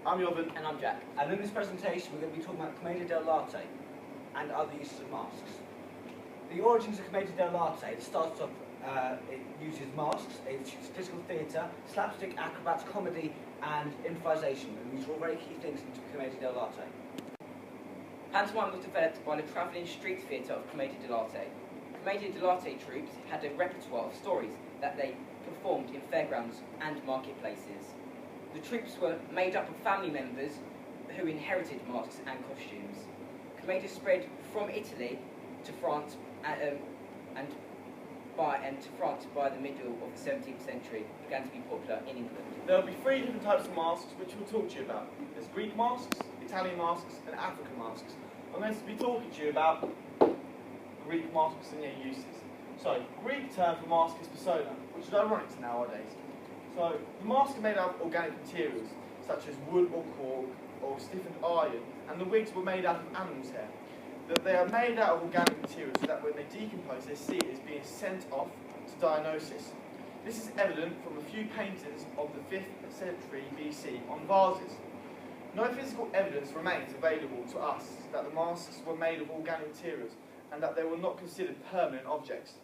I'm Jovan. And I'm Jack. And in this presentation we're going to be talking about Commedia Dell'Arte and other uses of masks. The origins of Commedia Dell'Arte starts off, it uses masks, it's physical theatre, slapstick, acrobats, comedy and improvisation, and these are all very key things into Commedia Dell'Arte. Pantomime was developed by the travelling street theatre of Commedia Dell'Arte. Commedia Dell'Arte troupes had a repertoire of stories that they performed in fairgrounds and marketplaces. The troupes were made up of family members who inherited masks and costumes. Commedia spread from Italy to France and to France by the middle of the 17th century, began to be popular in England. There will be three different types of masks which we'll talk to you about. There's Greek masks, Italian masks and African masks. I'm going to be talking to you about Greek masks and their uses. So, Greek term for mask is persona, which is ironic to nowadays. So, the masks are made out of organic materials, such as wood or cork or stiffened iron, and the wigs were made out of animals' hair. They are made out of organic materials so that when they decompose, they see it as being sent off to Dionysus. This is evident from a few paintings of the 5th century BC on vases. No physical evidence remains available to us that the masks were made of organic materials and that they were not considered permanent objects.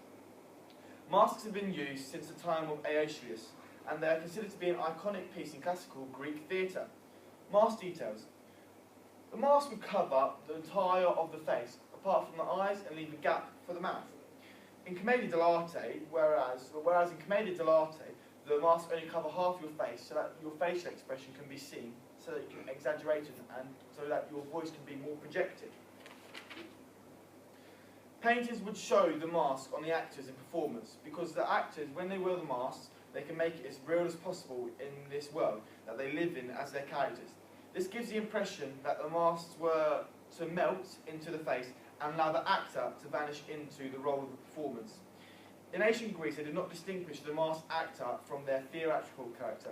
Masks have been used since the time of Aeschylus, and they are considered to be an iconic piece in classical Greek theatre. Mask details. The mask would cover the entire of the face, apart from the eyes, and leave a gap for the mouth. In Commedia Dell'Arte, whereas in Commedia Dell'Arte, the mask only cover half your face, so that your facial expression can be seen, so that you can exaggerate it, and so that your voice can be more projected. Painters would show the mask on the actors in performance, because the actors, when they wear the masks, they can make it as real as possible in this world that they live in as their characters. This gives the impression that the masks were to melt into the face and allow the actor to vanish into the role of the performance. In ancient Greece, they did not distinguish the masked actor from their theatrical character.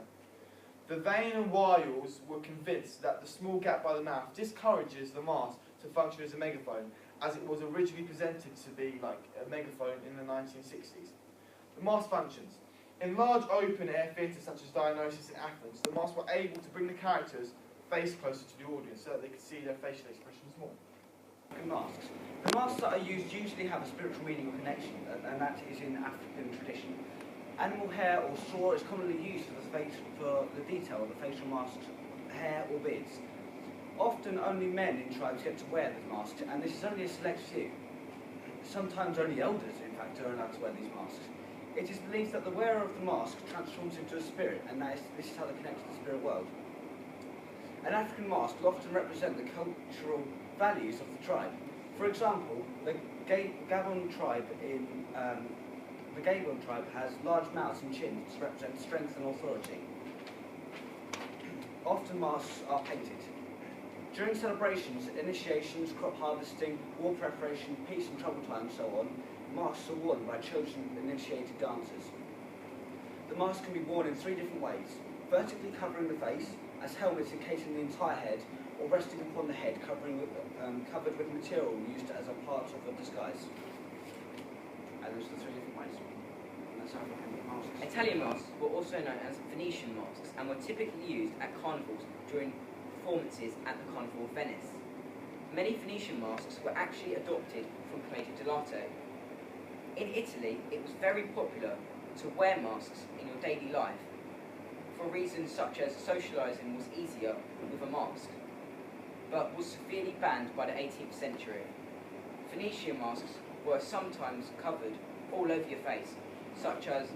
The vain and wiles were convinced that the small gap by the mouth discourages the mask to function as a megaphone, as it was originally presented to be like a megaphone in the 1960s. The mask functions. In large open-air theatres such as Dionysus in Athens, the masks were able to bring the characters' face closer to the audience so that they could see their facial expressions more. Masks. The masks that are used usually have a spiritual meaning or connection, and that is in African tradition. Animal hair or straw is commonly used for the detail of the facial masks, hair or beards. Often only men in tribes get to wear the masks, and this is only a select few. Sometimes only elders, in fact, are allowed to wear these masks. It is believed that the wearer of the mask transforms into a spirit, and this is how they connect to the spirit world. An African mask will often represent the cultural values of the tribe. For example, the Gabon tribe has large mouths and chins to represent strength and authority. Often masks are painted. During celebrations, initiations, crop harvesting, war preparation, peace and trouble time, and so on, masks are worn by children-initiated dancers. The mask can be worn in 3 different ways: vertically covering the face, as helmets encasing the entire head, or resting upon the head, covered with material used as a part of a disguise. And those are the 3 different ways. And that's how we can make masks. Italian masks were also known as Venetian masks and were typically used at carnivals during performances at the Carnival of Venice. Many Venetian masks were actually adopted from Commedia Dell'Arte. In Italy, it was very popular to wear masks in your daily life for reasons such as socialising was easier with a mask, but was severely banned by the 18th century. Venetian masks were sometimes covered all over your face, such as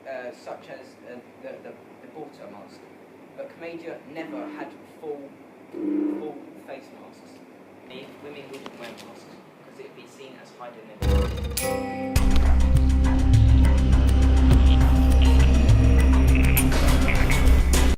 the Porta mask, but Commedia never had full face masks. Women wouldn't wear masks because it would be seen as hiding their